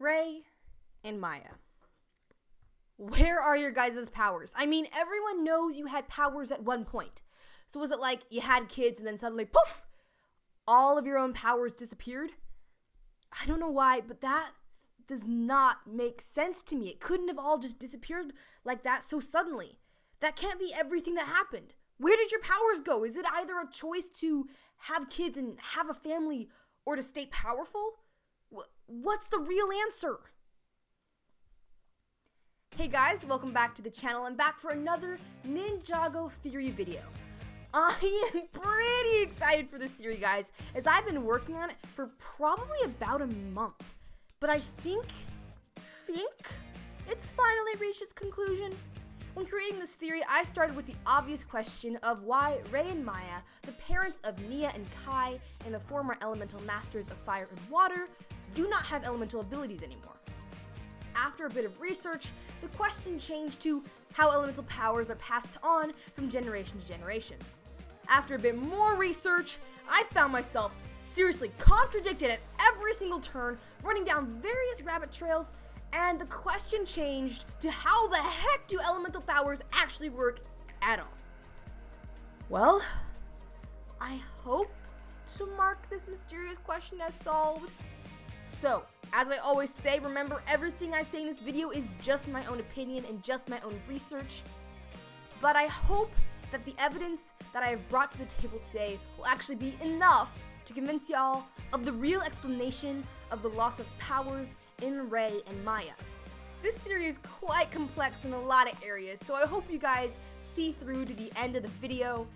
Ray and Maya, where are your guys' powers? I mean, everyone knows you had powers at one point. So was it like you had kids and then suddenly, poof, all of your own powers disappeared? I don't know why, but that does not make sense to me. It couldn't have all just disappeared like that so suddenly. That can't be everything that happened. Where did your powers go? Is it either a choice to have kids and have a family or to stay powerful? What's the real answer? Hey guys, welcome back to the channel. I'm back for another Ninjago theory video. I am pretty excited for this theory, guys, as I've been working on it for probably about a month. But I think it's finally reached its conclusion. When creating this theory, I started with the obvious question of why Ray and Maya, the parents of Nia and Kai, and the former elemental masters of fire and water, do not have elemental abilities anymore. After a bit of research, the question changed to how elemental powers are passed on from generation to generation. After a bit more research, I found myself seriously contradicted at every single turn, running down various rabbit trails, and the question changed to how the heck do elemental powers actually work at all? Well, I hope to mark this mysterious question as solved. So, as I always say, remember, everything I say in this video is just my own opinion and just my own research. But I hope that the evidence that I have brought to the table today will actually be enough to convince y'all of the real explanation of the loss of powers in Ray and Maya. This theory is quite complex in a lot of areas, so I hope you guys see through to the end of the video.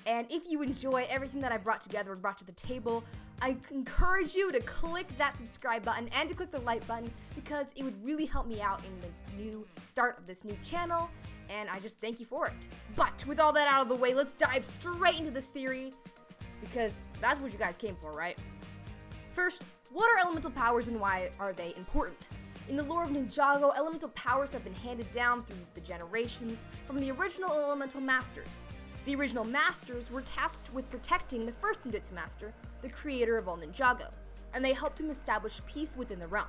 And if you enjoy everything that I brought together and brought to the table, I encourage you to click that subscribe button and to click the like button, because it would really help me out in the new start of this new channel, and I just thank you for it. But with all that out of the way, let's dive straight into this theory, because that's what you guys came for, right? First, what are elemental powers and why are they important? In the lore of Ninjago, elemental powers have been handed down through the generations from the original elemental masters. The original masters were tasked with protecting the first ninjutsu master, the creator of all Ninjago, and they helped him establish peace within the realm.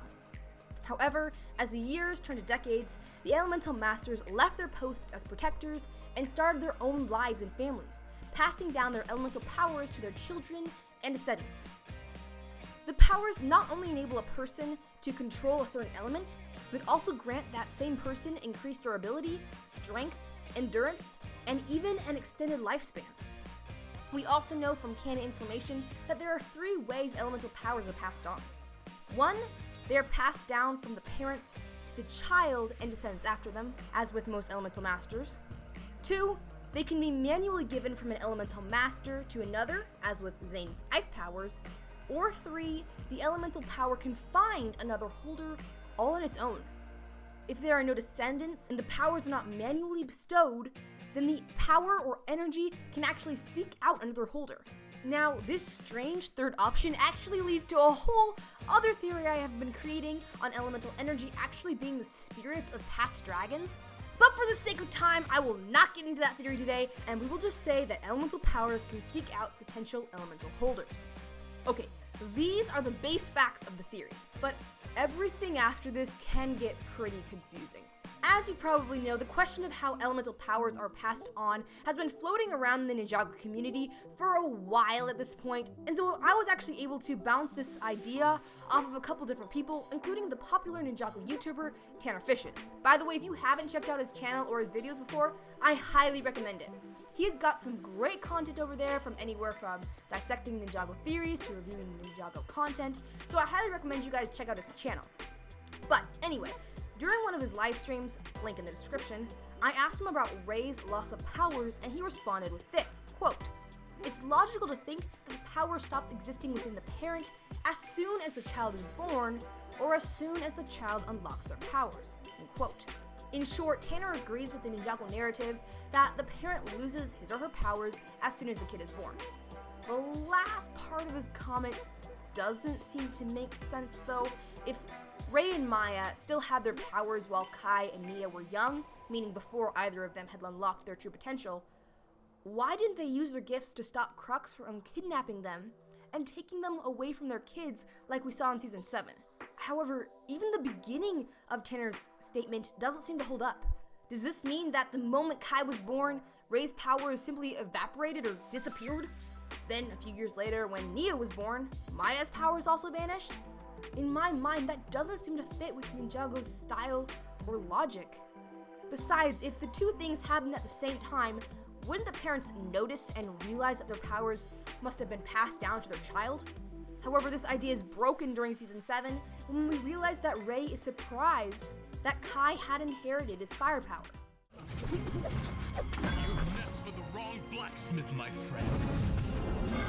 However, as the years turned to decades, the elemental masters left their posts as protectors and started their own lives and families, passing down their elemental powers to their children and descendants. The powers not only enable a person to control a certain element, but also grant that same person increased durability, strength, endurance, and even an extended lifespan. We also know from canon information that there are 3 ways elemental powers are passed on. 1, they are passed down from the parents to the child and descendants after them, as with most elemental masters. 2, they can be manually given from an elemental master to another, as with Zane's ice powers. Or 3, the elemental power can find another holder all on its own. If there are no descendants and the powers are not manually bestowed, then the power or energy can actually seek out another holder. Now, this strange third option actually leads to a whole other theory I have been creating on elemental energy actually being the spirits of past dragons. But for the sake of time, I will not get into that theory today, and we will just say that elemental powers can seek out potential elemental holders. Okay, these are the base facts of the theory, but everything after this can get pretty confusing. As you probably know, the question of how elemental powers are passed on has been floating around the Ninjago community for a while at this point, and so I was actually able to bounce this idea off of a couple different people, including the popular Ninjago YouTuber, TannerFishies. By the way, if you haven't checked out his channel or his videos before, I highly recommend it. He's got some great content over there, from anywhere from dissecting Ninjago theories to reviewing Ninjago content, so I highly recommend you guys check out his channel. But anyway, during one of his live streams, link in the description, I asked him about Ray's loss of powers, and he responded with this, quote, "It's logical to think that the power stops existing within the parent as soon as the child is born, or as soon as the child unlocks their powers," end quote. In short, Tanner agrees with the Ninjago narrative that the parent loses his or her powers as soon as the kid is born. The last part of his comment doesn't seem to make sense though. If Ray and Maya still had their powers while Kai and Nia were young, meaning before either of them had unlocked their true potential, why didn't they use their gifts to stop Crux from kidnapping them and taking them away from their kids like we saw in Season 7? However, even the beginning of Tanner's statement doesn't seem to hold up. Does this mean that the moment Kai was born, Rei's powers simply evaporated or disappeared? Then, a few years later, when Nia was born, Maya's powers also vanished? In my mind, that doesn't seem to fit with Ninjago's style or logic. Besides, if the two things happened at the same time, wouldn't the parents notice and realize that their powers must have been passed down to their child? However, this idea is broken during Season 7 when we realize that Rei is surprised that Kai had inherited his firepower. You've messed with the wrong blacksmith, my friend.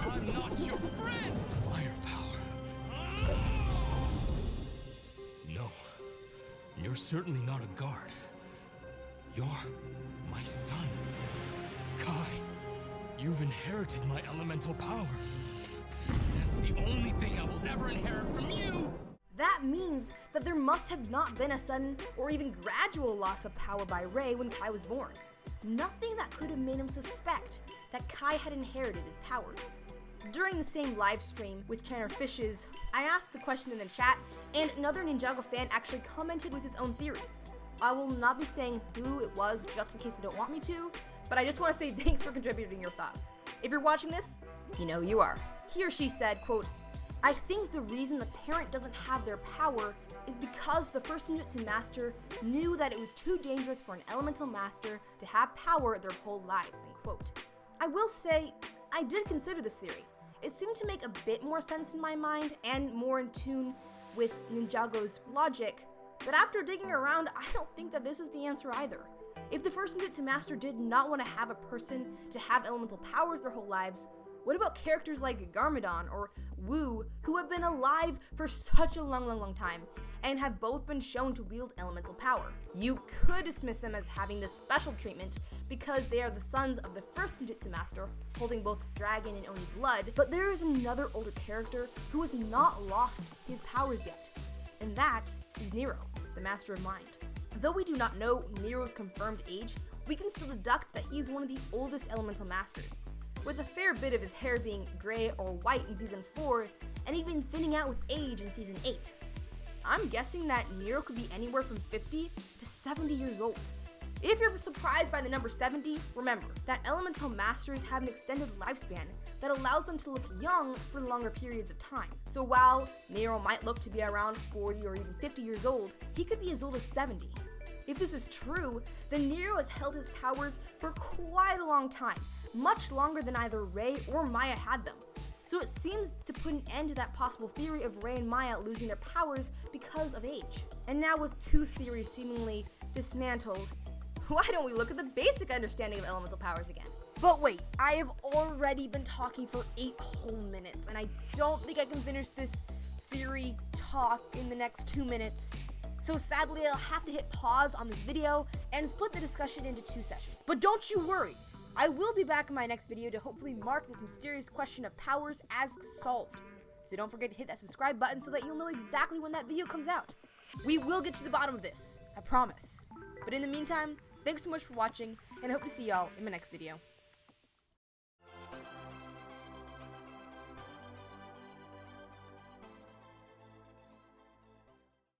I'm not your friend! Firepower. No, you're certainly not a guard. You're my son. Kai, you've inherited my elemental power. That's the only thing I will ever inherit from you! That means that there must have not been a sudden or even gradual loss of power by Rei when Kai was born. Nothing that could have made him suspect that Kai had inherited his powers. During the same live stream with TannerFishies, I asked the question in the chat, and another Ninjago fan actually commented with his own theory. I will not be saying who it was just in case you don't want me to, but I just want to say thanks for contributing your thoughts. If you're watching this, you know who you are. He or she said, quote, "I think the reason the parent doesn't have their power is because the first Ninjutsu master knew that it was too dangerous for an elemental master to have power their whole lives," end quote. I will say, I did consider this theory. It seemed to make a bit more sense in my mind and more in tune with Ninjago's logic, but after digging around, I don't think that this is the answer either. If the first Ninjutsu master did not want to have a person to have elemental powers their whole lives, what about characters like Garmadon or Wu, who have been alive for such a long time, and have both been shown to wield elemental power? You could dismiss them as having this special treatment because they are the sons of the first Ninjutsu master, holding both dragon and Oni blood, but there is another older character who has not lost his powers yet, and that is Nero, the Master of Mind. Though we do not know Nero's confirmed age, we can still deduct that he is one of the oldest elemental masters, with a fair bit of his hair being gray or white in Season 4, and even thinning out with age in Season 8. I'm guessing that Nero could be anywhere from 50 to 70 years old. If you're surprised by the number 70, remember that elemental masters have an extended lifespan that allows them to look young for longer periods of time. So while Nero might look to be around 40 or even 50 years old, he could be as old as 70. If this is true, then Nero has held his powers for quite a long time, much longer than either Rei or Maya had them. So it seems to put an end to that possible theory of Rei and Maya losing their powers because of age. And now with two theories seemingly dismantled, why don't we look at the basic understanding of elemental powers again? But wait, I have already been talking for 8 whole minutes, and I don't think I can finish this theory talk in the next 2 minutes. So sadly, I'll have to hit pause on this video and split the discussion into 2 sessions. But don't you worry, I will be back in my next video to hopefully mark this mysterious question of powers as solved. So don't forget to hit that subscribe button so that you'll know exactly when that video comes out. We will get to the bottom of this, I promise. But in the meantime, thanks so much for watching, and I hope to see y'all in my next video.